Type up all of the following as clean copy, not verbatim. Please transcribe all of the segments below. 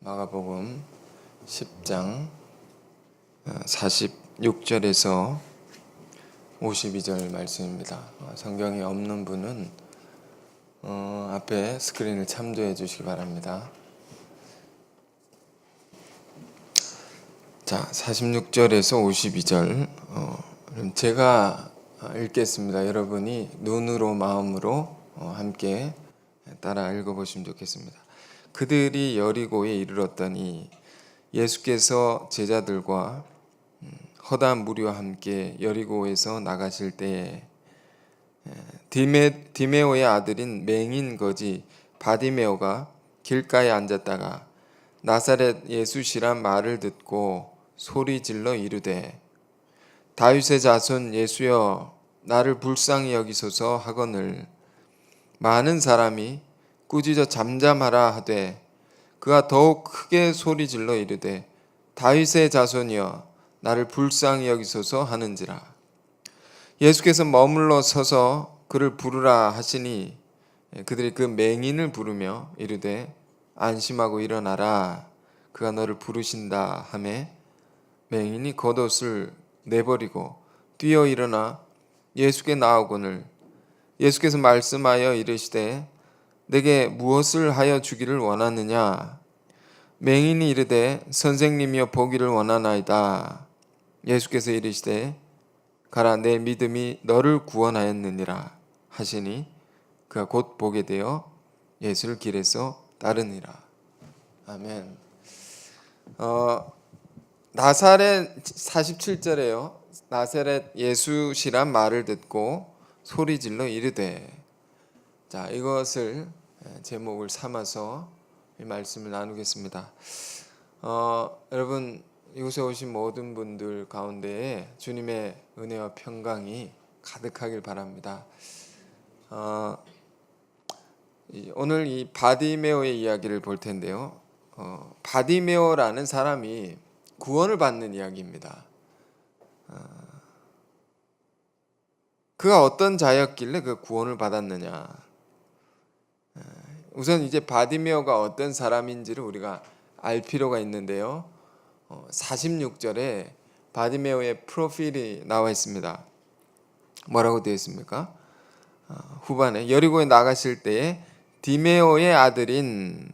마가복음 10장 46절에서 52절 말씀입니다. 성경이 없는 분은 앞에 스크린을 참조해 주시기 바랍니다. 자, 46절에서 52절 제가 읽겠습니다. 여러분이 눈으로 마음으로 함께 따라 읽어보시면 좋겠습니다. 그들이 여리고에 이르렀더니 예수께서 제자들과 허다 무리와 함께 여리고에서 나가실 때에 디메오의 아들인 맹인 거지 바디메오가 길가에 앉았다가 나사렛 예수시란 말을 듣고 소리질러 이르되 다윗의 자손 예수여 나를 불쌍히 여기소서 하거늘 많은 사람이 꾸짖어 잠잠하라 하되 그가 더욱 크게 소리질러 이르되 다윗의 자손이여 나를 불쌍히 여기소서 하는지라. 예수께서 머물러 서서 그를 부르라 하시니 그들이 그 맹인을 부르며 이르되 안심하고 일어나라 그가 너를 부르신다 하매 맹인이 겉옷을 내버리고 뛰어 일어나 예수께 나오거늘 예수께서 말씀하여 이르시되 내게 무엇을 하여 주기를 원하느냐. 맹인이 이르되 선생님이여 보기를 원하나이다. 예수께서 이르시되 가라 내 믿음이 너를 구원하였느니라 하시니 그가 곧 보게 되어 예수를 길에서 따르니라. 아멘. 나사렛 47절에요. 나사렛 예수시란 말을 듣고 소리질러 이르되. 자, 이것을 제목을 삼아서 이 말씀을 나누겠습니다. 여러분 이곳에 오신 모든 분들 가운데에 주님의 은혜와 평강이 가득하길 바랍니다. 오늘 이 바디메오의 이야기를 볼 텐데요. 바디메오라는 사람이 구원을 받는 이야기입니다. 그가 어떤 자였길래 그 구원을 받았느냐. 우선 이제 바디메오가 어떤 사람인지를 우리가 알 필요가 있는데요. 46절에 바디메오의 프로필이 나와 있습니다. 뭐라고 되어 있습니까? 후반에 여리고에 나가실 때에 디메오의 아들인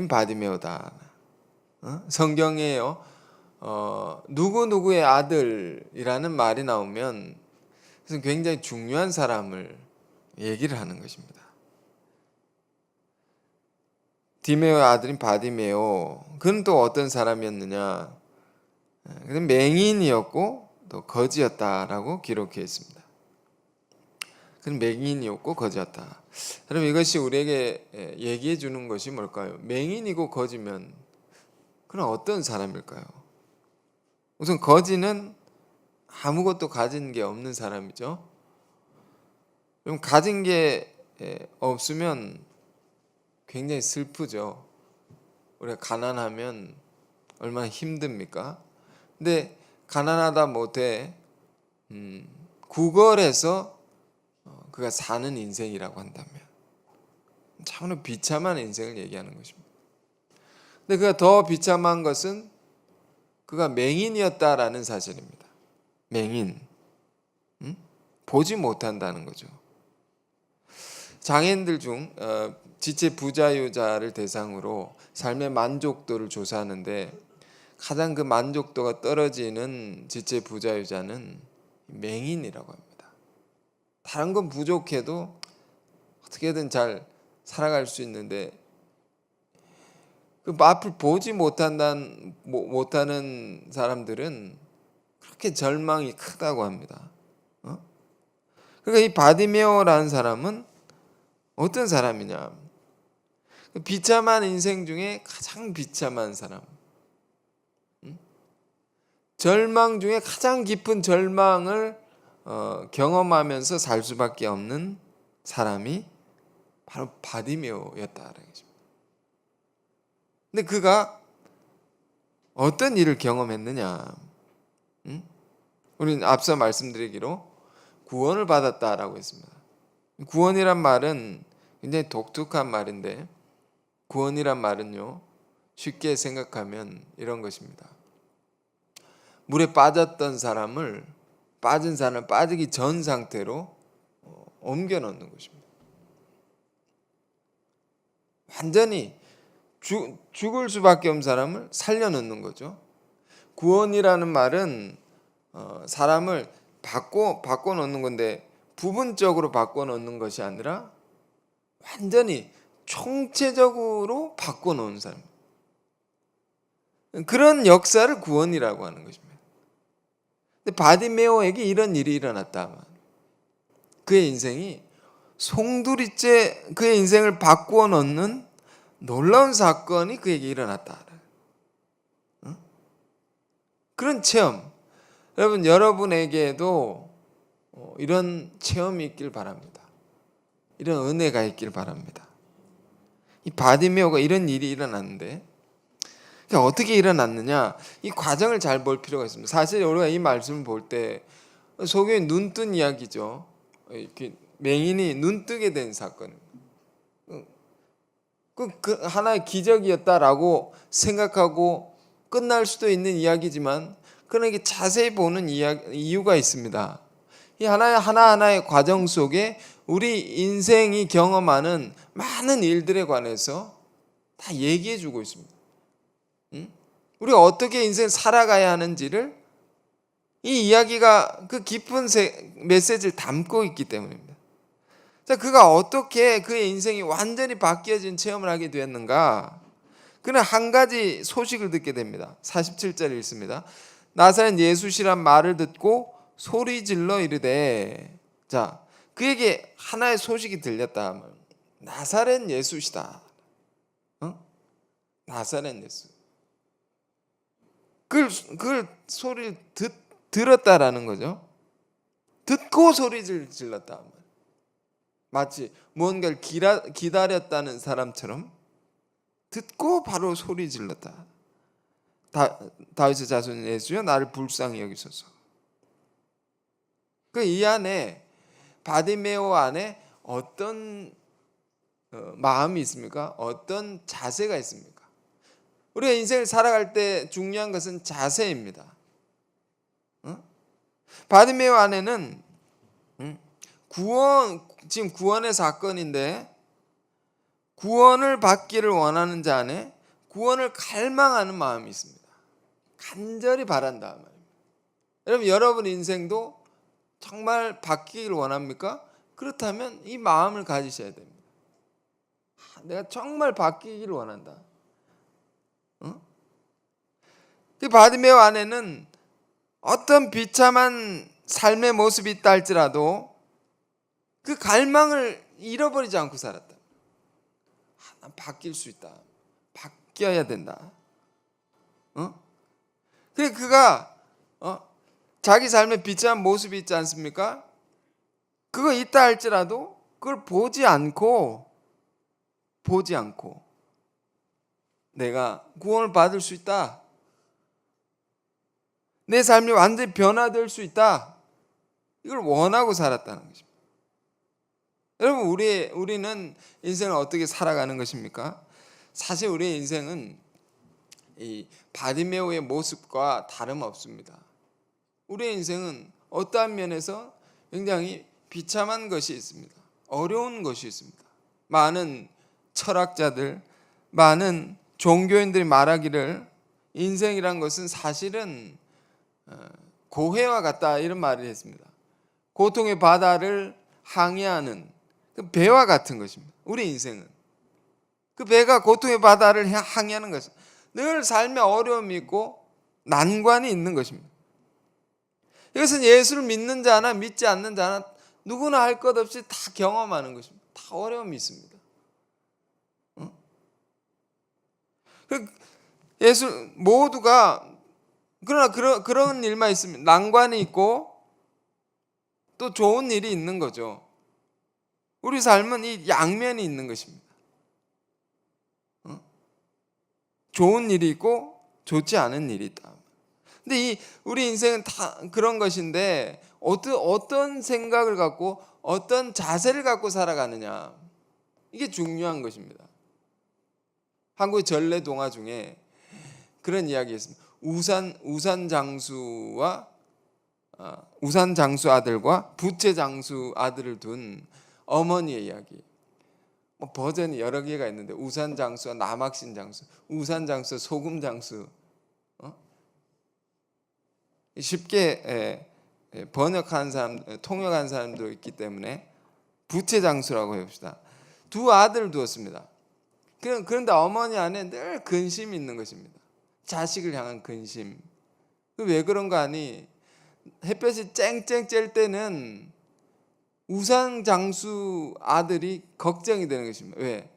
바디메오다. 성경에요. 누구누구의 아들이라는 말이 나오면 그것은 굉장히 중요한 사람을 얘기를 하는 것입니다. 디메오의 아들인 바디메오, 그는 또 어떤 사람이었느냐? 그는 맹인이었고 또 거지였다라고 기록해 있습니다. 그는 맹인이었고 거지였다. 여러분 이것이 우리에게 얘기해 주는 것이 뭘까요? 맹인이고 거지면 그는 어떤 사람일까요? 우선 거지는 아무것도 가진 게 없는 사람이죠. 그럼 가진 게 없으면 굉장히 슬프죠. 우리가 가난하면 얼마나 힘듭니까? 근데 가난하다 못해 구걸해서 그가 사는 인생이라고 한다면 참으로 비참한 인생을 얘기하는 것입니다. 근데 그가 더 비참한 것은 그가 맹인이었다라는 사실입니다. 맹인, 보지 못한다는 거죠. 장애인들 중 지체 부자유자를 대상으로 삶의 만족도를 조사하는데 가장 그 만족도가 떨어지는 지체 부자유자는 맹인이라고 합니다. 다른 건 부족해도 어떻게든 잘 살아갈 수 있는데 그 앞을 보지 못하는 사람들은 그렇게 절망이 크다고 합니다. 그러니까 이 바디메오라는 사람은 어떤 사람이냐? 비참한 인생 중에 가장 비참한 사람, 절망 중에 가장 깊은 절망을 경험하면서 살 수밖에 없는 사람이 바로 바디메오였다라는 것입니다. 근데 그가 어떤 일을 경험했느냐? 우리는 앞서 말씀드리기로 구원을 받았다라고 했습니다. 구원이란 말은 굉장히 독특한 말인데 구원이란 말은요, 쉽게 생각하면 이런 것입니다. 물에 빠졌던 사람을 빠지기 전 상태로 옮겨 놓는 것입니다. 완전히 죽을 수밖에 없는 사람을 살려놓는 거죠. 구원이라는 말은 사람을 바꿔 놓는 건데, 부분적으로 바꿔 놓는 것이 아니라 완전히 총체적으로 바꿔 놓은 사람, 그런 역사를 구원이라고 하는 것입니다. 근데 바디메오에게 이런 일이 일어났다. 그의 인생이 송두리째 그의 인생을 바꾸어 놓는 놀라운 사건이 그에게 일어났다. 그런 체험, 여러분에게도 이런 체험이 있길 바랍니다. 이런 은혜가 있길 바랍니다. 이 바디메오가 이런 일이 일어났는데, 어떻게 일어났느냐, 이 과정을 잘 볼 필요가 있습니다. 사실 우리가 이 말씀을 볼 때 속에 눈뜬 이야기죠. 이렇게 맹인이 눈뜨게 된 사건입니다. 그 하나의 기적이었다라고 생각하고 끝날 수도 있는 이야기지만, 그러나 이게 자세히 보는 이유가 있습니다. 이 하나하나의 과정 속에 우리 인생이 경험하는 많은 일들에 관해서 다 얘기해 주고 있습니다. 우리가 어떻게 인생을 살아가야 하는지를 이 이야기가 그 깊은 메시지를 담고 있기 때문입니다. 자, 그가 어떻게 그의 인생이 완전히 바뀌어진 체험을 하게 되었는가? 그는 한 가지 소식을 듣게 됩니다. 47절 읽습니다. 나사렛 예수시란 말을 듣고 소리질러 이르되, 자, 그에게 하나의 소식이 들렸다 하면 나사렛 예수시다. 나사렛 예수. 그걸 소리를 들었다라는 거죠. 듣고 소리를 질렀다. 마치 무언가를 기다렸다는 사람처럼 듣고 바로 소리 질렀다. 다윗의 자손 예수여, 나를 불쌍히 여기소서. 이 안에, 바디메오 안에 어떤 마음이 있습니까? 어떤 자세가 있습니까? 우리가 인생을 살아갈 때 중요한 것은 자세입니다. 바디메오 안에는 지금 구원의 사건인데, 구원을 받기를 원하는 자 안에 구원을 갈망하는 마음이 있습니다. 간절히 바란다 말입니다. 여러분, 여러분 인생도 정말 바뀌기를 원합니까? 그렇다면 이 마음을 가지셔야 됩니다. 내가 정말 바뀌기를 원한다. 그 바디메오 안에는 어떤 비참한 삶의 모습이 있다 할지라도 그 갈망을 잃어버리지 않고 살았다. 난 바뀔 수 있다. 바뀌어야 된다. 그래, 그가 자기 삶의 비참한 모습이 있지 않습니까? 그거 있다 할지라도 그걸 보지 않고 내가 구원을 받을 수 있다. 내 삶이 완전히 변화될 수 있다. 이걸 원하고 살았다는 것입니다. 여러분, 우리는 인생을 어떻게 살아가는 것입니까? 사실 우리의 인생은 이 바디메오의 모습과 다름없습니다. 우리의 인생은 어떠한 면에서 굉장히 비참한 것이 있습니다. 어려운 것이 있습니다. 많은 철학자들, 많은 종교인들이 말하기를 인생이란 것은 사실은 고해와 같다, 이런 말을 했습니다. 고통의 바다를 항해하는 그 배와 같은 것입니다. 우리 인생은 그 배가 고통의 바다를 항해하는 것입니다. 늘 삶에 어려움이 있고 난관이 있는 것입니다. 이것은 예수를 믿는 자나 믿지 않는 자나 누구나 할 것 없이 다 경험하는 것입니다. 다 어려움이 있습니다. 예수 모두가, 그러나 그런 일만 있으면 난관이 있고 또 좋은 일이 있는 거죠. 우리 삶은 이 양면이 있는 것입니다. 좋은 일이 있고 좋지 않은 일이 있다. 근데 우리 인생은 다 그런 것인데, 어떤 생각을 갖고 어떤 자세를 갖고 살아가느냐, 이게 중요한 것입니다. 한국의 전래 동화 중에 그런 이야기가 있습니다. 우산 장수 아들과 부채 장수 아들을 둔 어머니의 이야기. 뭐 버전이 여러 개가 있는데 우산 장수와 남학신 장수, 우산 장수, 소금 장수. 쉽게 번역한 사람, 통역한 사람도 있기 때문에 부채 장수라고 해봅시다. 두 아들을 두었습니다. 그런데 어머니 안에 늘 근심이 있는 것입니다. 자식을 향한 근심. 왜 그런가 하니 햇볕이 쨍쨍 쬐을 때는 우산 장수 아들이 걱정이 되는 것입니다. 왜?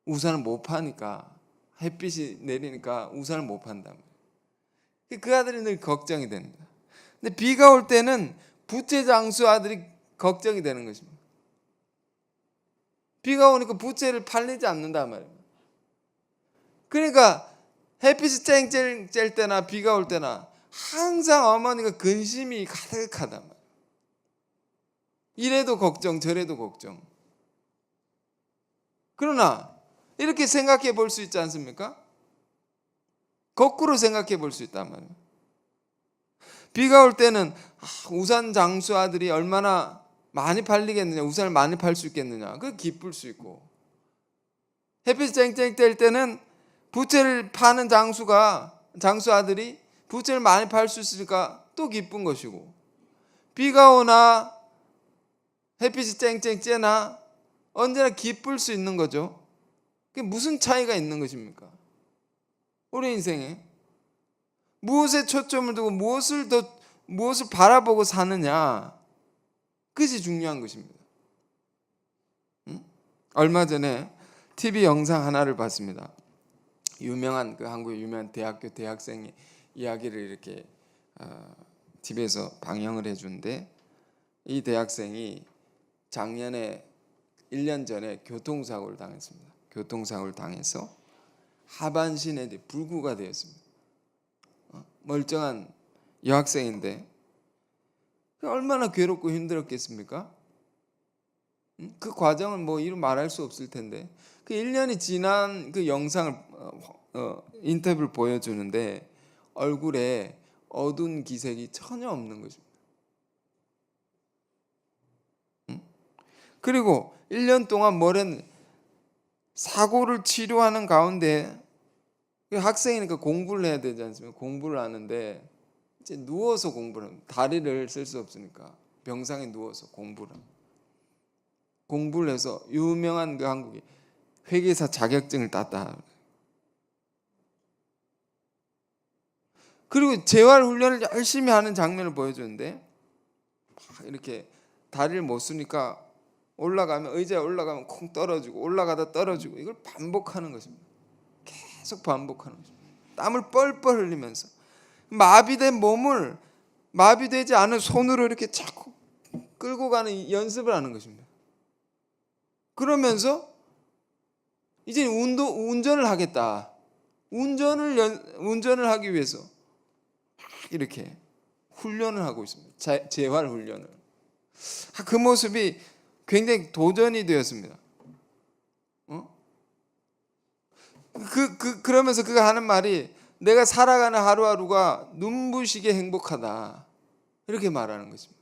우산을 못 파니까, 햇빛이 내리니까 우산을 못 판다. 그 아들이 늘 걱정이 됩니다. 근데 비가 올 때는 부채 장수 아들이 걱정이 되는 것입니다. 비가 오니까 부채를 팔리지 않는단 말이에요. 그러니까 햇빛이 쨍쨍 쬐을 때나 비가 올 때나 항상 어머니가 근심이 가득하단 말이에요. 이래도 걱정 저래도 걱정. 그러나 이렇게 생각해 볼 수 있지 않습니까? 거꾸로 생각해 볼 수 있단 말이에요. 비가 올 때는 우산 장수 아들이 얼마나 많이 팔리겠느냐, 우산을 많이 팔 수 있겠느냐, 그 기쁠 수 있고, 햇빛이 쨍쨍 뗄 때는 부채를 파는 장수 아들이 부채를 많이 팔 수 있으니까 또 기쁜 것이고, 비가 오나 햇빛이 쨍쨍 쬐나 언제나 기쁠 수 있는 거죠. 그게 무슨 차이가 있는 것입니까? 우리 인생에 무엇에 초점을 두고 무엇을 바라보고 사느냐, 그것이 중요한 것입니다. 얼마 전에 TV 영상 하나를 봤습니다. 한국의 유명한 대학교 대학생의 이야기를 이렇게 TV에서 방영을 해주는데, 이 대학생이 작년에 1년 전에 교통사고를 당했습니다. 교통사고를 당해서 하반신에 불구가 되었습니다. 멀쩡한 여학생인데 얼마나 괴롭고 힘들었겠습니까? 그 과정은 뭐 이루 말할 수 없을 텐데, 그 1년이 지난 그 영상을 인터뷰를 보여주는데 얼굴에 어두운 기색이 전혀 없는 것입니다. 그리고 1년 동안 사고를 치료하는 가운데, 학생이니까 공부를 해야 되지 않습니까? 공부를 하는데 이제 누워서 공부를 합니다. 다리를 쓸 수 없으니까 병상에 누워서 공부를 해서 유명한 그 한국의 회계사 자격증을 땄다. 그리고 재활 훈련을 열심히 하는 장면을 보여주는데, 이렇게 다리를 못 쓰니까 의자에 올라가면 콩 떨어지고 올라가다 떨어지고, 이걸 반복하는 것입니다. 계속 반복하는 것입니다. 땀을 뻘뻘 흘리면서 마비된 몸을 마비되지 않은 손으로 이렇게 자꾸 끌고 가는 연습을 하는 것입니다. 그러면서 이제 운전을 하겠다. 운전을 하기 위해서 이렇게 훈련을 하고 있습니다. 재활 훈련을. 그 모습이 굉장히 도전이 되었습니다. 그러면서 그가 하는 말이, 내가 살아가는 하루하루가 눈부시게 행복하다, 이렇게 말하는 것입니다.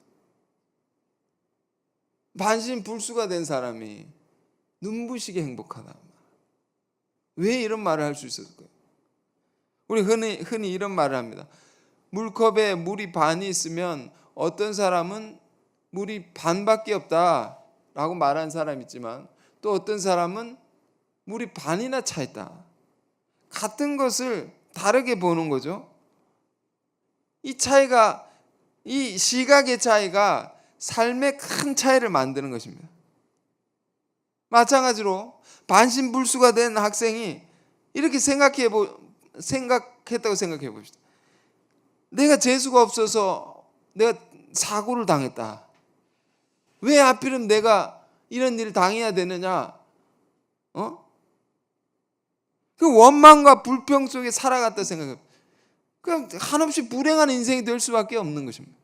반신불수가 된 사람이 눈부시게 행복하다. 왜 이런 말을 할 수 있었을까요? 우리 흔히 이런 말을 합니다. 물컵에 물이 반이 있으면 어떤 사람은 물이 반밖에 없다라고 말하는 사람이 있지만, 또 어떤 사람은 물이 반이나 차 있다. 같은 것을 다르게 보는 거죠. 이 시각의 차이가 삶의 큰 차이를 만드는 것입니다. 마찬가지로 반신불수가 된 학생이 이렇게 생각했다고 생각해 봅시다. 내가 재수가 없어서 내가 사고를 당했다. 왜 하필은 내가 이런 일을 당해야 되느냐? 그 원망과 불평 속에 살아갔다 생각해요. 그냥 한없이 불행한 인생이 될 수밖에 없는 것입니다.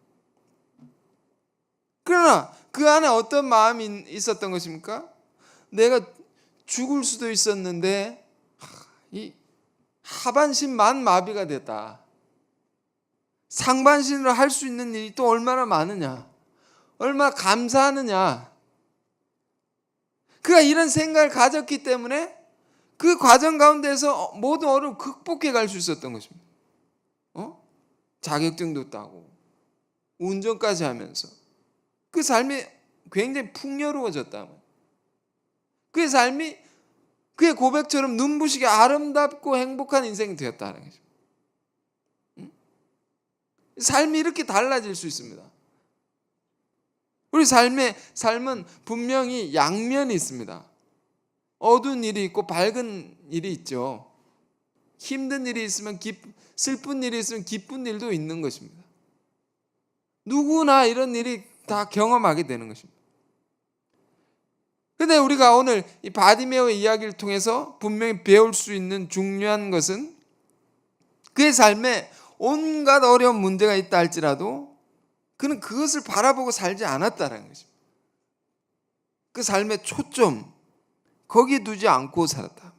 그러나 그 안에 어떤 마음이 있었던 것입니까? 내가 죽을 수도 있었는데 이 하반신만 마비가 됐다. 상반신으로 할 수 있는 일이 또 얼마나 많으냐, 얼마나 감사하느냐. 그가 이런 생각을 가졌기 때문에 그 과정 가운데서 모든 어려움을 극복해 갈 수 있었던 것입니다. 자격증도 따고 운전까지 하면서 그 삶이 굉장히 풍요로워졌다. 그의 삶이 그의 고백처럼 눈부시게 아름답고 행복한 인생이 되었다는 거죠. 삶이 이렇게 달라질 수 있습니다. 우리 삶은 분명히 양면이 있습니다. 어두운 일이 있고 밝은 일이 있죠. 힘든 일이 있으면 슬픈 일이 있으면 기쁜 일도 있는 것입니다. 누구나 이런 일이 다 경험하게 되는 것입니다. 그런데 우리가 오늘 이 바디메오의 이야기를 통해서 분명히 배울 수 있는 중요한 것은 그의 삶에 온갖 어려운 문제가 있다 할지라도 그는 그것을 바라보고 살지 않았다는 것입니다. 그 삶의 초점 거기에 두지 않고 살았다.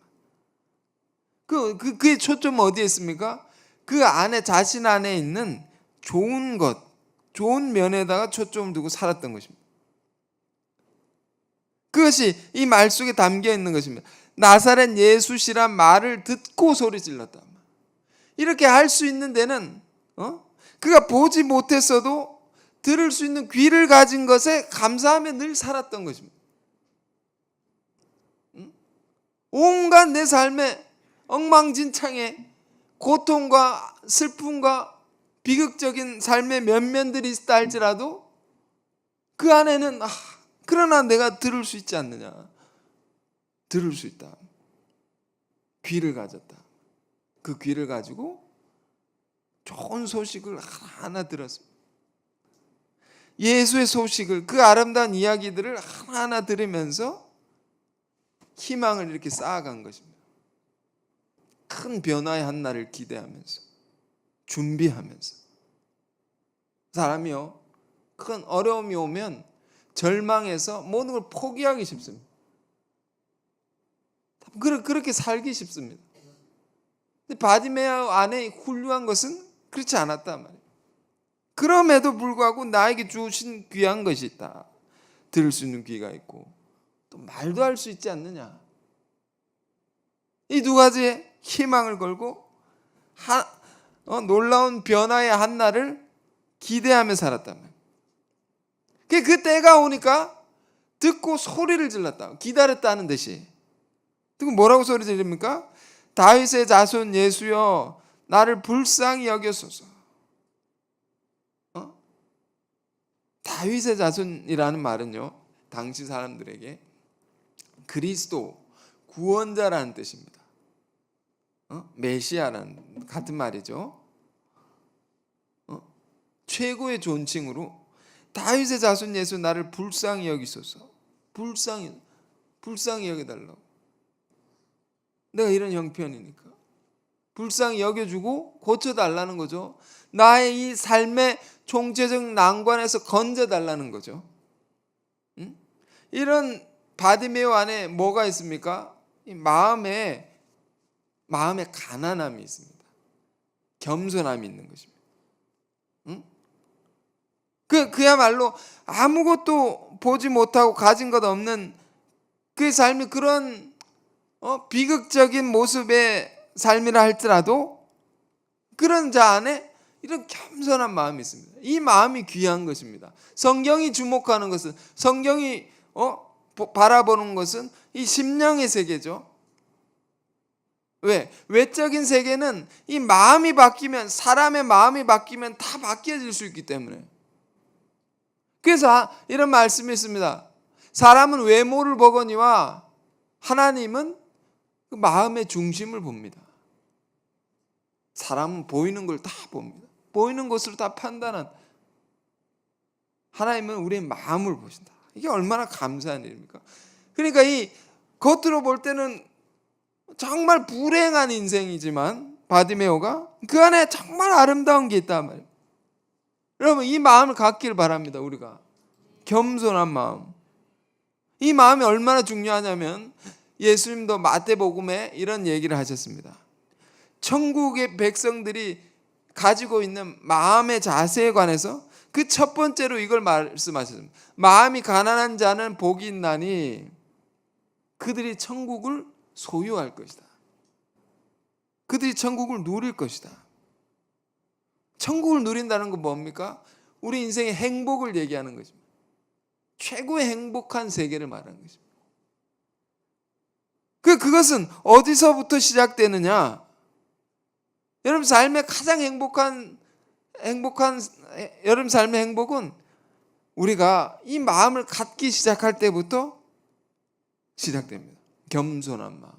그의 초점은 어디에 있습니까? 그 안에, 자신 안에 있는 좋은 것, 좋은 면에다가 초점을 두고 살았던 것입니다. 그것이 이 말 속에 담겨 있는 것입니다. 나사렛 예수시란 말을 듣고 소리 질렀다. 이렇게 할 수 있는 데는 그가 보지 못했어도 들을 수 있는 귀를 가진 것에 감사하며 늘 살았던 것입니다. 온갖 내 삶에 엉망진창에 고통과 슬픔과 비극적인 삶의 면면들이 있다 할지라도 그 안에는 그러나 내가 들을 수 있지 않느냐. 들을 수 있다. 귀를 가졌다. 그 귀를 가지고 좋은 소식을 하나 들었습니다. 예수의 소식을, 그 아름다운 이야기들을 하나하나 들으면서 희망을 이렇게 쌓아간 것입니다. 큰 변화의 한 날을 기대하면서, 준비하면서. 사람이요, 큰 어려움이 오면 절망해서 모든 걸 포기하기 쉽습니다. 그렇게 살기 쉽습니다. 근데 바디메오 안에 훌륭한 것은 그렇지 않았단 말이에요. 그럼에도 불구하고 나에게 주신 귀한 것이 있다. 들을 수 있는 귀가 있고 또 말도 할 수 있지 않느냐. 이 두 가지의 희망을 걸고 놀라운 변화의 한 날을 기대하며 살았단 말이에요. 그 때가 오니까 듣고 소리를 질렀다. 기다렸다는 듯이. 듣고 뭐라고 소리 지릅니까? 다윗의 자손 예수여 나를 불쌍히 여겨소서. 다윗의 자손이라는 말은요, 당시 사람들에게 그리스도, 구원자라는 뜻입니다. 메시아라는 같은 말이죠. 최고의 존칭으로 다윗의 자손 예수 나를 불쌍히 여기소서. 불쌍히 여겨달라고. 내가 이런 형편이니까 불쌍히 여겨주고 고쳐달라는 거죠. 나의 이 삶의 총체적 난관에서 건져달라는 거죠. 이런 바디메오 안에 뭐가 있습니까? 이 마음에 가난함이 있습니다. 겸손함이 있는 것입니다. 그야말로 아무것도 보지 못하고 가진 것 없는 그의 삶이 그런 비극적인 모습의 삶이라 할지라도 그런 자 안에 이런 겸손한 마음이 있습니다. 이 마음이 귀한 것입니다. 성경이 주목하는 것은, 성경이 바라보는 것은 이 심령의 세계죠. 왜? 외적인 세계는 이 마음이 바뀌면, 사람의 마음이 바뀌면 다 바뀌어질 수 있기 때문에. 그래서 이런 말씀이 있습니다. 사람은 외모를 보거니와 하나님은 그 마음의 중심을 봅니다. 사람은 보이는 걸 다 봅니다. 보이는 것으로 다 판단한. 하나님은 우리의 마음을 보신다. 이게 얼마나 감사한 일입니까? 그러니까 이 겉으로 볼 때는 정말 불행한 인생이지만 바디메오가 그 안에 정말 아름다운 게 있단 말이에요. 여러분, 이 마음을 갖기를 바랍니다. 우리가 겸손한 마음. 이 마음이 얼마나 중요하냐면 예수님도 마태복음에 이런 얘기를 하셨습니다. 천국의 백성들이 가지고 있는 마음의 자세에 관해서 그 첫 번째로 이걸 말씀하셨습니다. 마음이 가난한 자는 복이 있나니 그들이 천국을 소유할 것이다. 그들이 천국을 누릴 것이다. 천국을 누린다는 건 뭡니까? 우리 인생의 행복을 얘기하는 것입니다. 최고의 행복한 세계를 말하는 것입니다. 그것은 어디서부터 시작되느냐? 여러분 삶의 가장 행복한 여러분 삶의 행복은 우리가 이 마음을 갖기 시작할 때부터 시작됩니다. 겸손한 마음,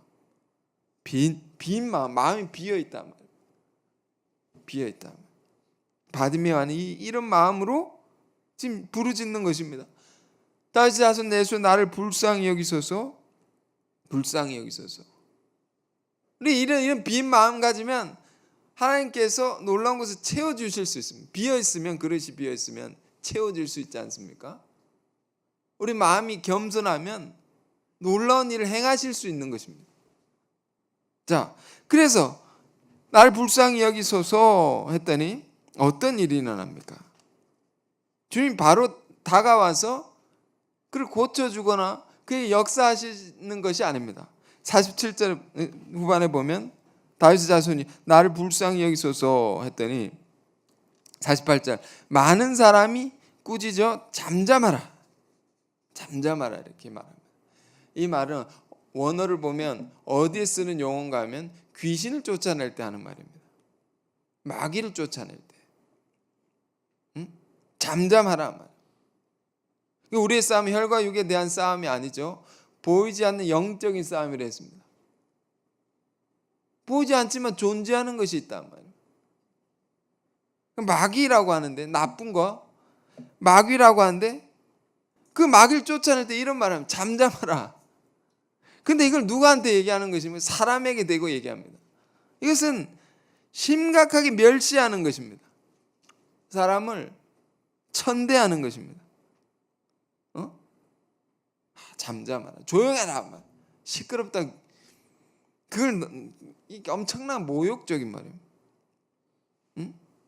빈 마음, 마음이 비어 있단 말이에요. 비어 있다. 바디메오는 이런 마음으로 지금 부르짖는 것입니다. 다윗의 자손 예수 나를 불쌍히 여기소서, 불쌍히 여기소서. 우리 이런 빈 마음 가지면 하나님께서 놀라운 것을 채워주실 수 있습니다. 비어있으면, 그릇이 비어있으면 채워질 수 있지 않습니까? 우리 마음이 겸손하면 놀라운 일을 행하실 수 있는 것입니다. 자, 그래서 나를 불쌍히 여기소서 했더니 어떤 일이 일어납니까? 주님 바로 다가와서 그를 고쳐주거나 그의 역사하시는 것이 아닙니다. 47절 후반에 보면 다윗의 자손이 나를 불쌍히 여기소서 했더니 48절 많은 사람이 꾸짖어 잠잠하라. 잠잠하라 이렇게 말합니다. 이 말은 원어를 보면 어디에 쓰는 용어인가 하면 귀신을 쫓아낼 때 하는 말입니다. 마귀를 쫓아낼 때. 잠잠하라 말. 우리의 싸움이 혈과 육에 대한 싸움이 아니죠. 보이지 않는 영적인 싸움이라 했습니다. 보이지 않지만 존재하는 것이 있단 말이에요. 마귀라고 하는데 나쁜 거 마귀라고 하는데 그 마귀를 쫓아낼 때 이런 말을 하면 잠잠하라. 근데 이걸 누구한테 얘기하는 것이면 사람에게 대고 얘기합니다. 이것은 심각하게 멸시하는 것입니다. 사람을 천대하는 것입니다. 잠잠하라. 조용해라. 시끄럽다. 그걸 엄청난 모욕적인 말이에요.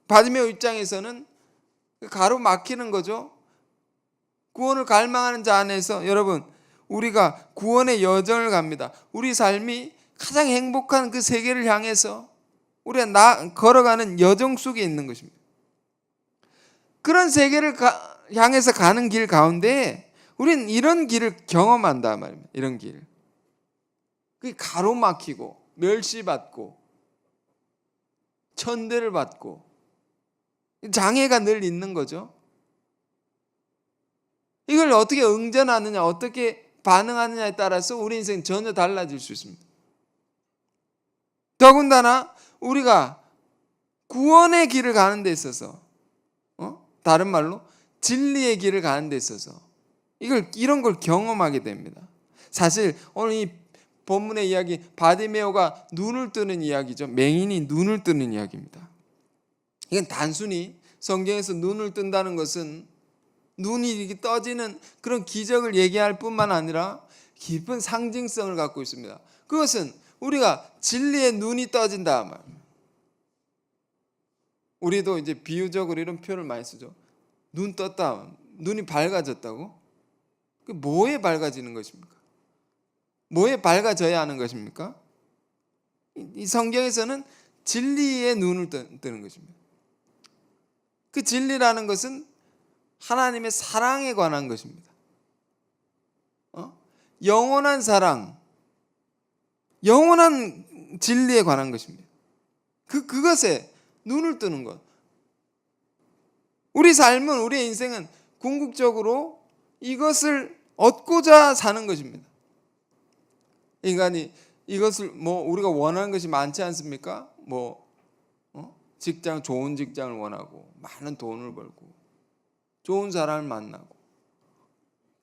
바디메오 입장에서는 가로막히는 거죠. 구원을 갈망하는 자 안에서 여러분 우리가 구원의 여정을 갑니다. 우리 삶이 가장 행복한 그 세계를 향해서 우리가 걸어가는 여정 속에 있는 것입니다. 그런 세계를 향해서 가는 길 가운데 우리는 이런 길을 경험한다 말입니다. 이런 길. 그게 가로막히고 멸시받고 천대를 받고 장애가 늘 있는 거죠. 이걸 어떻게 응전하느냐, 어떻게 반응하느냐에 따라서 우리 인생은 전혀 달라질 수 있습니다. 더군다나 우리가 구원의 길을 가는 데 있어서 다른 말로 진리의 길을 가는 데 있어서 이런 걸 경험하게 됩니다. 사실 오늘 이 본문의 이야기 바디메오가 눈을 뜨는 이야기죠. 맹인이 눈을 뜨는 이야기입니다. 이건 단순히 성경에서 눈을 뜬다는 것은 눈이 이렇게 떠지는 그런 기적을 얘기할 뿐만 아니라 깊은 상징성을 갖고 있습니다. 그것은 우리가 진리의 눈이 떠진다 말. 우리도 이제 비유적으로 이런 표현을 많이 쓰죠. 눈 떴다, 눈이 밝아졌다고? 그 뭐에 밝아지는 것입니까? 뭐에 밝아져야 하는 것입니까? 이 성경에서는 진리의 눈을 뜨는 것입니다. 그 진리라는 것은 하나님의 사랑에 관한 것입니다. 영원한 사랑, 영원한 진리에 관한 것입니다. 그것에 눈을 뜨는 것. 우리 삶은, 우리의 인생은 궁극적으로 이것을 얻고자 사는 것입니다. 인간이 이것을 우리가 원하는 것이 많지 않습니까? 직장, 좋은 직장을 원하고 많은 돈을 벌고 좋은 사람을 만나고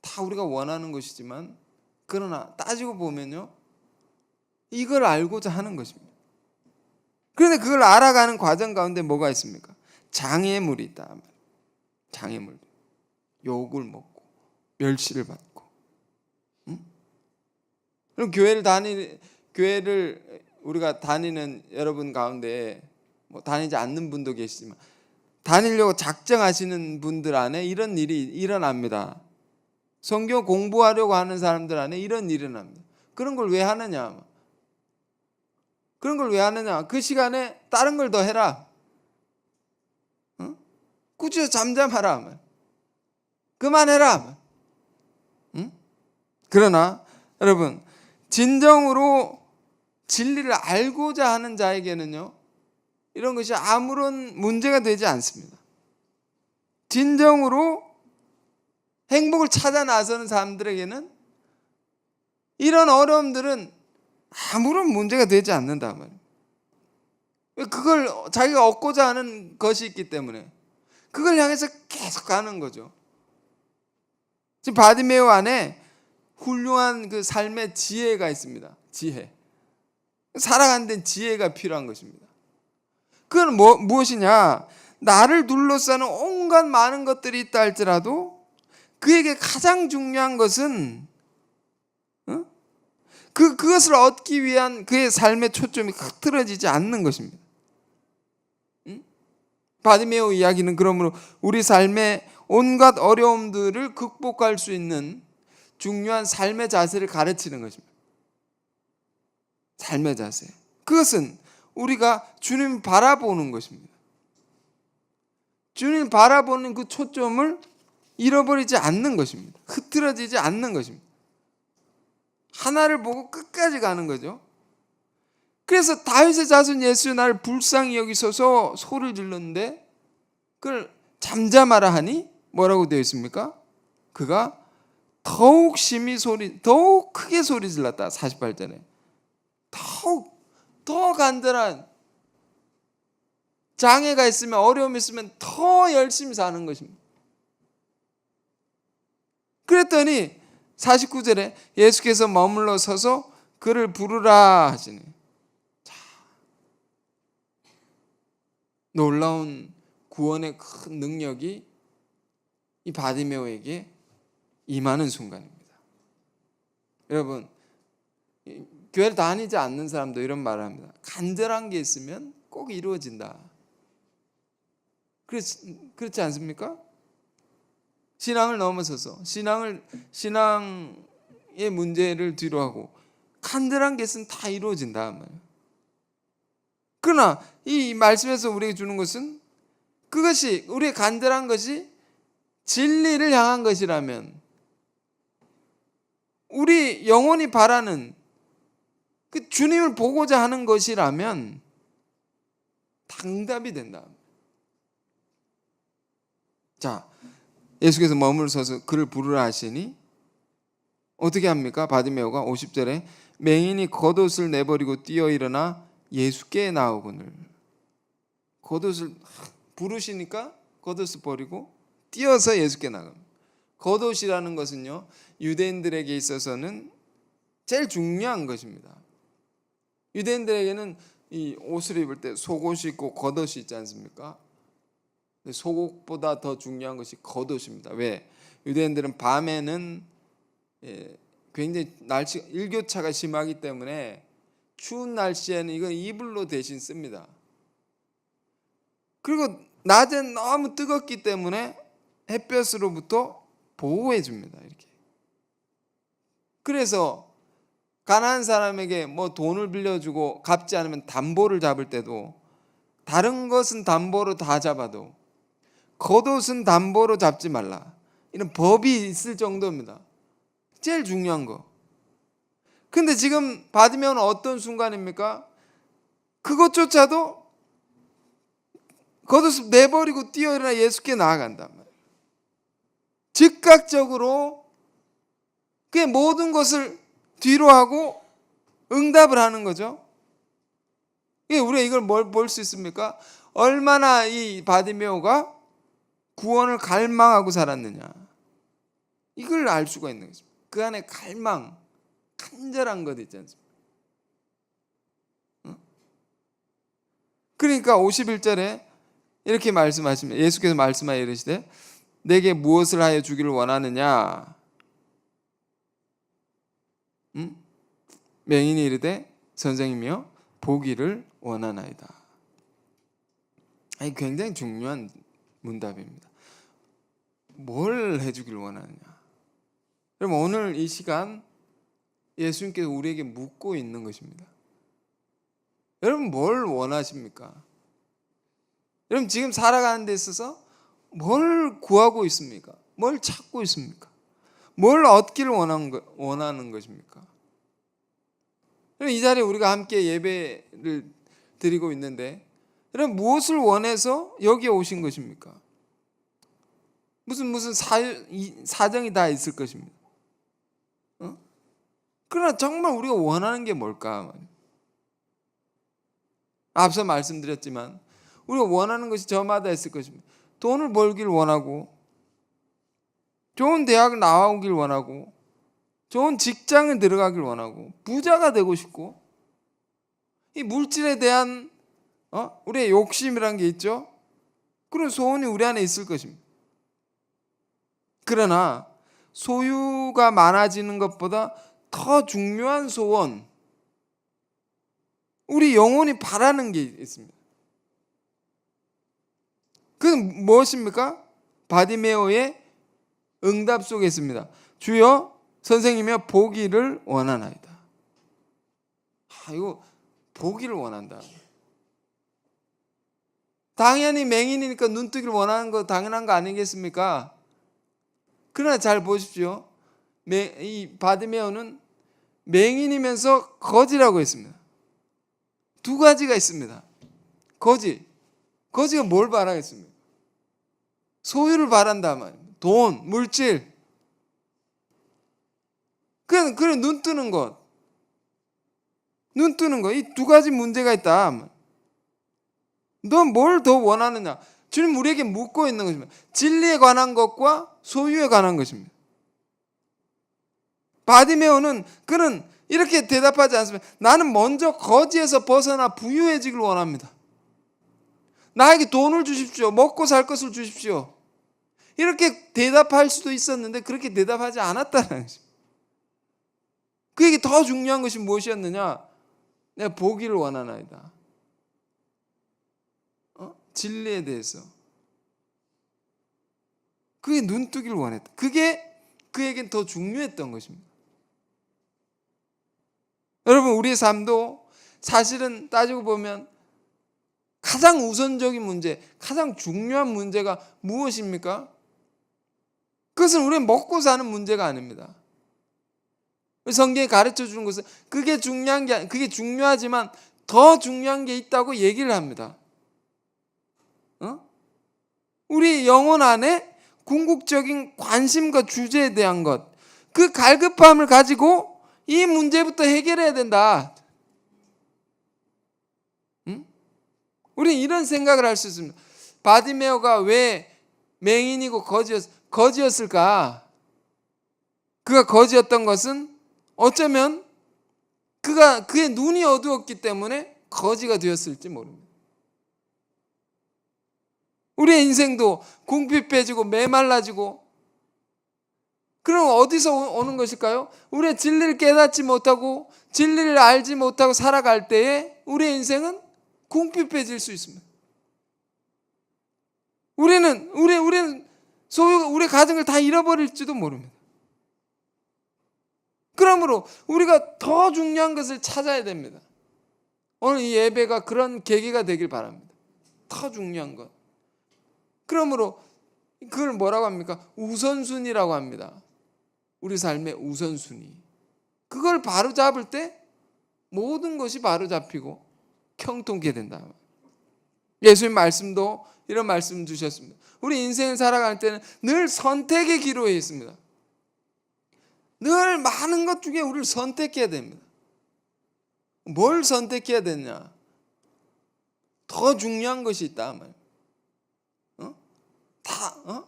다 우리가 원하는 것이지만 그러나 따지고 보면요 이걸 알고자 하는 것입니다. 그런데 그걸 알아가는 과정 가운데 뭐가 있습니까? 장애물이 있다. 장애물. 욕을 먹고 멸시를 받고 그럼 교회를 우리가 다니는 여러분 가운데 뭐 다니지 않는 분도 계시지만 다니려고 작정하시는 분들 안에 이런 일이 일어납니다. 성경 공부하려고 하는 사람들 안에 이런 일이 일어납니다. 그런 걸 왜 하느냐? 그런 걸 왜 하느냐? 그 시간에 다른 걸 더 해라. 응? 꾸짖어 잠잠하라. 그만해라. 응? 그러나 여러분, 진정으로 진리를 알고자 하는 자에게는요, 이런 것이 아무런 문제가 되지 않습니다. 진정으로 행복을 찾아 나서는 사람들에게는 이런 어려움들은 아무런 문제가 되지 않는다 말이에요. 그걸 자기가 얻고자 하는 것이 있기 때문에 그걸 향해서 계속 가는 거죠. 지금 바디메오 안에 훌륭한 그 삶의 지혜가 있습니다. 지혜. 살아가는 데는 지혜가 필요한 것입니다. 그건 무엇이냐? 나를 둘러싸는 온갖 많은 것들이 있다 할지라도 그에게 가장 중요한 것은 그것을 얻기 위한 그의 삶의 초점이 흐트러지지 않는 것입니다. 바디메오 이야기는 그러므로 우리 삶의 온갖 어려움들을 극복할 수 있는 중요한 삶의 자세를 가르치는 것입니다. 삶의 자세. 그것은 우리가 주님을 바라보는 것입니다. 주님을 바라보는 그 초점을 잃어버리지 않는 것입니다. 흐트러지지 않는 것입니다. 하나를 보고 끝까지 가는 거죠. 그래서 다윗의 자손 예수의 나를 불쌍히 여기소서 소리를 질렀는데 그걸 잠잠하라 하니 뭐라고 되어 있습니까? 그가 더욱 크게 소리 질렀다. 48절에. 더 간절한 장애가 있으면, 어려움이 있으면 더 열심히 사는 것입니다. 그랬더니 49절에 예수께서 머물러 서서 그를 부르라 하시니, 자, 놀라운 구원의 큰 능력이 이 바디메오에게 임하는 순간입니다. 여러분, 교회를 다니지 않는 사람도 이런 말을 합니다. 간절한 게 있으면 꼭 이루어진다. 그렇지 않습니까? 신앙을 넘어서서 신앙의 문제를 뒤로하고 간절한 게 있으면 다 이루어진다. 그러나 이 말씀에서 우리에게 주는 것은 그것이, 우리의 간절한 것이 진리를 향한 것이라면, 우리 영혼이 바라는 그 주님을 보고자 하는 것이라면 당답이 된다. 자, 예수께서 머물러 서서 그를 부르라 하시니 어떻게 합니까? 바디메오가 50절에 맹인이 겉옷을 내버리고 뛰어 일어나 예수께 나오거늘. 겉옷을 부르시니까 겉옷을 버리고 뛰어서 예수께 나갑니다. 겉옷이라는 것은요, 유대인들에게 있어서는 제일 중요한 것입니다. 유대인들에게는 이 옷을 입을 때 속옷이 있고 겉옷이 있지 않습니까? 속옷보다 더 중요한 것이 겉옷입니다. 왜? 유대인들은 밤에는 굉장히 일교차가 심하기 때문에 추운 날씨에는 이건 이불로 대신 씁니다. 그리고 낮엔 너무 뜨겁기 때문에 햇볕으로부터 보호해 줍니다. 이렇게. 그래서 가난한 사람에게 뭐 돈을 빌려주고 갚지 않으면 담보를 잡을 때도, 다른 것은 담보로 다 잡아도 겉옷은 담보로 잡지 말라, 이런 법이 있을 정도입니다. 제일 중요한 거. 근데 지금 받으면 어떤 순간입니까? 그것조차도 겉옷을 내버리고 뛰어 일어나 예수께 나아간단 말이에요. 즉각적으로 그의 모든 것을 뒤로 하고 응답을 하는 거죠. 우리가 이걸 뭘 볼 수 있습니까? 얼마나 이 바디메오가 구원을 갈망하고 살았느냐, 이걸 알 수가 있는 것입니다. 그 안에 갈망, 간절한 것 있지 않습니까? 그러니까 51절에 이렇게 말씀하십니다. 예수께서 말씀하여 이르시되 내게 무엇을 하여 주기를 원하느냐? 맹인이 이르되 선생이며 보기를 원하나이다. 이 굉장히 중요한 문답입니다. 뭘 해주길 원하느냐? 그럼 오늘 이 시간 예수님께서 우리에게 묻고 있는 것입니다. 여러분 뭘 원하십니까? 여러분 지금 살아가는 데 있어서 뭘 구하고 있습니까? 뭘 찾고 있습니까? 뭘 얻기를 원하는 것입니까? 이 자리에 우리가 함께 예배를 드리고 있는데 여러분 무엇을 원해서 여기에 오신 것입니까? 무슨 사정이 다 있을 것입니다. 그러나 정말 우리가 원하는 게 뭘까? 앞서 말씀드렸지만 우리가 원하는 것이 저마다 있을 것입니다. 돈을 벌길 원하고, 좋은 대학을 나오길 원하고, 좋은 직장에 들어가길 원하고, 부자가 되고 싶고, 이 물질에 대한 우리의 욕심이라는 게 있죠. 그런 소원이 우리 안에 있을 것입니다. 그러나 소유가 많아지는 것보다 더 중요한 소원, 우리 영혼이 바라는 게 있습니다. 그건 무엇입니까? 바디메오의 응답 속에 있습니다. 주여 선생님이여 보기를 원하나이다. 이거 보기를 원한다. 당연히 맹인이니까 눈뜨기를 원하는 거 당연한 거 아니겠습니까? 그러나 잘 보십시오. 이 바디메오는 맹인이면서 거지라고 했습니다. 두 가지가 있습니다. 거지가 뭘 바라겠습니까? 소유를 바란다 말입니다. 돈, 물질. 그래 눈 뜨는 것. 이 두 가지 문제가 있다. 넌 뭘 더 원하느냐? 주님 우리에게 묻고 있는 것입니다. 진리에 관한 것과 소유에 관한 것입니다. 바디메오는 그는 이렇게 대답하지 않습니다. 나는 먼저 거지에서 벗어나 부유해지길 원합니다. 나에게 돈을 주십시오. 먹고 살 것을 주십시오. 이렇게 대답할 수도 있었는데 그렇게 대답하지 않았다는 것입니다. 그에게 더 중요한 것이 무엇이었느냐? 내가 보기를 원하나이다. 진리에 대해서. 그게 눈뜨기를 원했다. 그게 그에겐 더 중요했던 것입니다. 여러분 우리의 삶도 사실은 따지고 보면 가장 우선적인 문제, 가장 중요한 문제가 무엇입니까? 그것은 우리가 먹고 사는 문제가 아닙니다. 성경이 가르쳐 주는 것은 그게 중요한 게 그게 중요하지만 더 중요한 게 있다고 얘기를 합니다. 우리 영혼 안에 궁극적인 관심과 주제에 대한 것, 그 갈급함을 가지고 이 문제부터 해결해야 된다. 우리는 이런 생각을 할 수 있습니다. 바디메오가 왜 맹인이고 거지였을까? 그가 거지였던 것은 어쩌면 그의 눈이 어두웠기 때문에 거지가 되었을지 모릅니다. 우리의 인생도 궁핍해지고 메말라지고, 그럼 어디서 오는 것일까요? 우리의 진리를 깨닫지 못하고 진리를 알지 못하고 살아갈 때에 우리의 인생은 궁핍해질 수 있습니다. 우리는 우리 가정을 다 잃어버릴지도 모릅니다. 그러므로 우리가 더 중요한 것을 찾아야 됩니다. 오늘 이 예배가 그런 계기가 되길 바랍니다. 더 중요한 것. 그러므로 그걸 뭐라고 합니까? 우선순위라고 합니다. 우리 삶의 우선순위. 그걸 바로 잡을 때 모든 것이 바로 잡히고 형통케 된다. 예수님 말씀도 이런 말씀 주셨습니다. 우리 인생을 살아갈 때는 늘 선택의 기로에 있습니다. 늘 많은 것 중에 우리를 선택해야 됩니다. 뭘 선택해야 되냐? 더 중요한 것이 있다.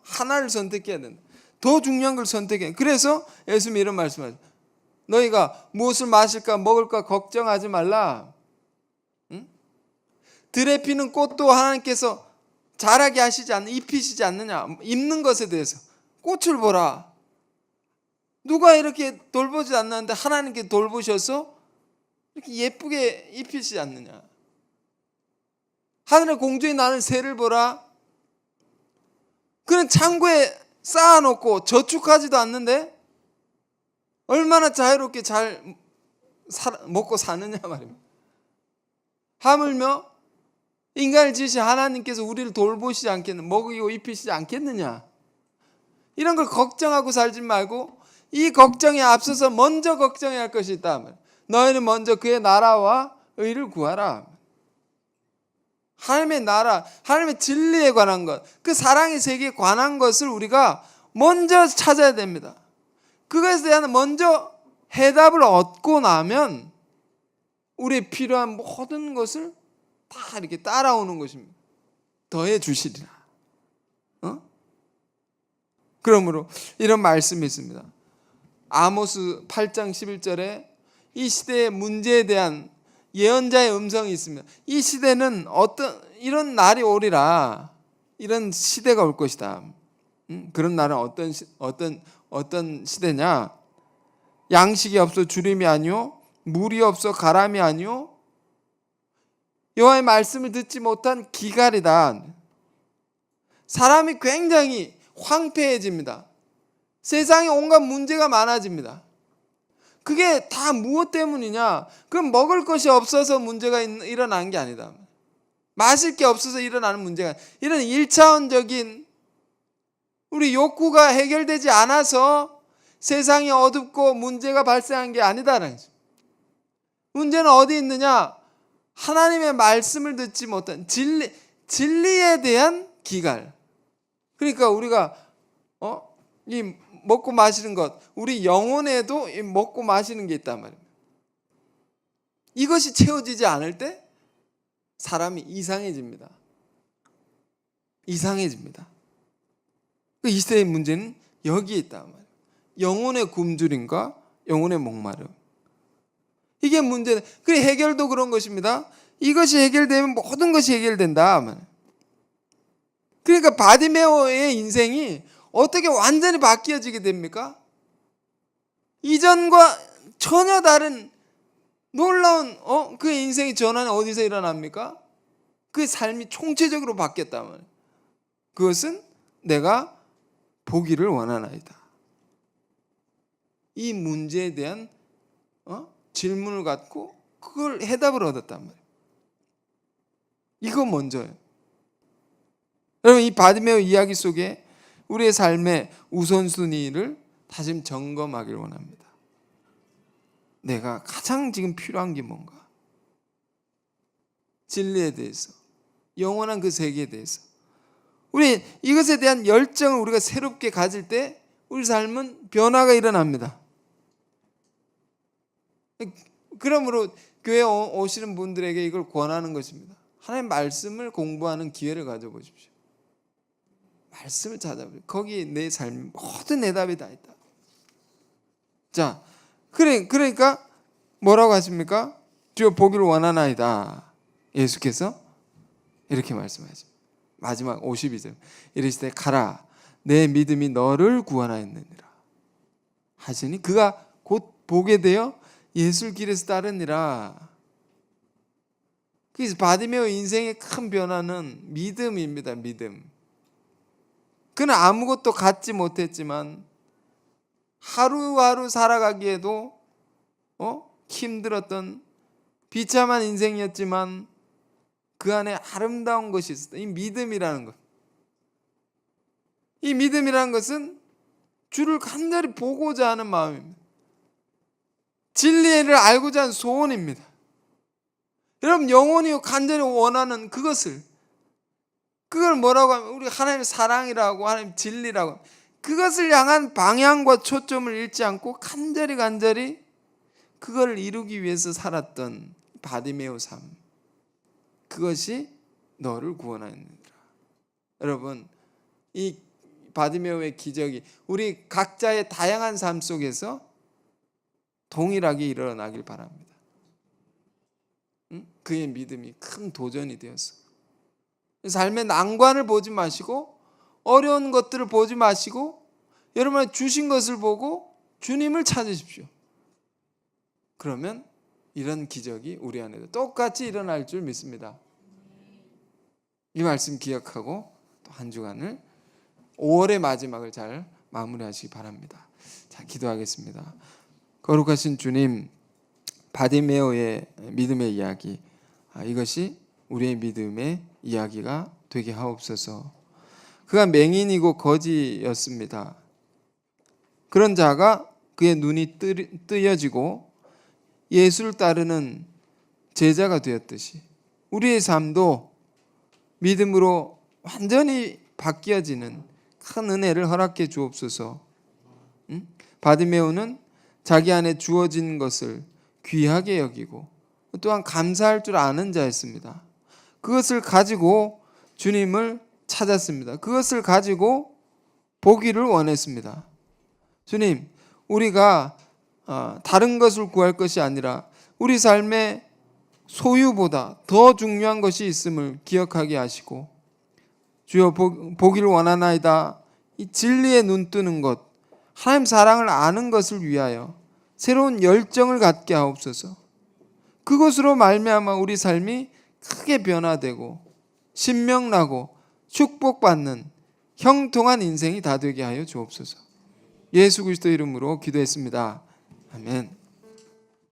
하나를 선택해야 된다. 더 중요한 걸 선택해. 그래서 예수님이 이런 말씀하죠. 너희가 무엇을 마실까 먹을까 걱정하지 말라. 들에 피는 꽃도 하나님께서 자라게 하시지 않는 입히시지 않느냐. 입는 것에 대해서 꽃을 보라. 누가 이렇게 돌보지 않는데 하나님께 돌보셔서 이렇게 예쁘게 입히지 않느냐? 하늘의 공주의 나는 새를 보라. 그는 창고에 쌓아놓고 저축하지도 않는데 얼마나 자유롭게 잘 먹고 사느냐 말입니다. 하물며 인간을 지으신 하나님께서 우리를 돌보시지 않겠느냐, 먹이고 입히시지 않겠느냐, 이런 걸 걱정하고 살지 말고 이 걱정에 앞서서 먼저 걱정해야 할 것이 있다. 너희는 먼저 그의 나라와 의를 구하라. 하나님의 나라, 하나님의 진리에 관한 것, 그 사랑의 세계에 관한 것을 우리가 먼저 찾아야 됩니다. 그것에 대한 먼저 해답을 얻고 나면 우리의 필요한 모든 것을 다 이렇게 따라오는 것입니다. 더해 주시리라. 그러므로 이런 말씀이 있습니다. 아모스 8장 11절에 이 시대의 문제에 대한 예언자의 음성이 있습니다. 이 시대는 이런 날이 오리라. 이런 시대가 올 것이다. 그런 날은 어떤 시대냐? 양식이 없어 주림이 아니요, 물이 없어 가람이 아니요, 여호와의 말씀을 듣지 못한 기갈이다. 사람이 굉장히 황폐해집니다. 세상에 온갖 문제가 많아집니다. 그게 다 무엇 때문이냐? 그건 먹을 것이 없어서 문제가 일어난 게 아니다. 마실 게 없어서 일어나는 문제가, 이런 1차원적인 우리 욕구가 해결되지 않아서 세상이 어둡고 문제가 발생한 게 아니다라는 거죠. 문제는 어디 있느냐? 하나님의 말씀을 듣지 못한 진리에 대한 기갈. 그러니까 우리가 이 먹고 마시는 것, 우리 영혼에도 이 먹고 마시는 게 있단 말입니다. 이것이 채워지지 않을 때 사람이 이상해집니다. 이상해집니다. 이 시대의 문제는 여기에 있단 말이에요. 영혼의 굶주림과 영혼의 목마름. 이게 문제다. 그래, 해결도 그런 것입니다. 이것이 해결되면 모든 것이 해결된다. 그러니까 바디메오의 인생이 어떻게 완전히 바뀌어지게 됩니까? 이전과 전혀 다른 놀라운 그 인생의 전환이 어디서 일어납니까? 그 삶이 총체적으로 바뀌었단 말이에요. 그것은 내가 보기를 원하나이다. 이 문제에 대한 질문을 갖고 그걸 해답을 얻었단 말이에요. 이거 먼저예요. 여러분, 이 바디메오 이야기 속에 우리의 삶의 우선순위를 다시 점검하기를 원합니다. 내가 가장 지금 필요한 게 뭔가? 진리에 대해서, 영원한 그 세계에 대해서 우리 이것에 대한 열정을 우리가 새롭게 가질 때 우리 삶은 변화가 일어납니다. 그러므로 교회에 오시는 분들에게 이걸 권하는 것입니다. 하나님의 말씀을 공부하는 기회를 가져보십시오. 말씀을 찾아보세요. 거기에 내 삶 모든 해답이 다 있다. 자, 그러니까 뭐라고 하십니까? 주여 보기를 원하나이다. 예수께서 이렇게 말씀하십니다. 마지막 52절 이르시되 가라, 내 믿음이 너를 구원하였느니라 하시니 그가 곧 보게 되어 예수를 길에서 따르니라. 그래서 바디메오 인생의 큰 변화는 믿음입니다. 믿음. 그는 아무것도 갖지 못했지만 하루하루 살아가기에도 힘들었던 비참한 인생이었지만 그 안에 아름다운 것이 있었다. 이 믿음이라는 것. 이 믿음이라는 것은 주를 간절히 보고자 하는 마음입니다. 진리를 알고자 하는 소원입니다. 여러분, 영혼이 간절히 원하는 그걸 뭐라고 하면 우리 하나님의 사랑이라고, 하나님 진리라고, 그것을 향한 방향과 초점을 잃지 않고 간절히 그걸 이루기 위해서 살았던 바디메오 삶, 그것이 너를 구원하였느니라. 여러분, 이 바디메오의 기적이 우리 각자의 다양한 삶 속에서 동일하게 일어나길 바랍니다. 그의 믿음이 큰 도전이 되었어. 삶의 난관을 보지 마시고 어려운 것들을 보지 마시고 여러분의 주신 것을 보고 주님을 찾으십시오. 그러면 이런 기적이 우리 안에도 똑같이 일어날 줄 믿습니다. 이 말씀 기억하고 또 한 주간을 5월의 마지막을 잘 마무리하시기 바랍니다. 자, 기도하겠습니다. 거룩하신 주님, 바디메오의 믿음의 이야기, 이것이 우리의 믿음의 이야기가 되게 하옵소서. 그가 맹인이고 거지였습니다. 그런 자가 그의 눈이 뜨여지고 예수를 따르는 제자가 되었듯이 우리의 삶도 믿음으로 완전히 바뀌어지는 큰 은혜를 허락해 주옵소서. 바디메오는 자기 안에 주어진 것을 귀하게 여기고 또한 감사할 줄 아는 자였습니다. 그것을 가지고 주님을 찾았습니다. 그것을 가지고 보기를 원했습니다. 주님, 우리가 다른 것을 구할 것이 아니라 우리 삶의 소유보다 더 중요한 것이 있음을 기억하게 하시고, 주여 보기를 원하나이다. 이 진리에 눈 뜨는 것, 하나님 사랑을 아는 것을 위하여 새로운 열정을 갖게 하옵소서. 그것으로 말미암아 우리 삶이 크게 변화되고 신명나고 축복받는 형통한 인생이 다 되게 하여 주옵소서. 예수 그리스도 이름으로 기도했습니다. 아멘.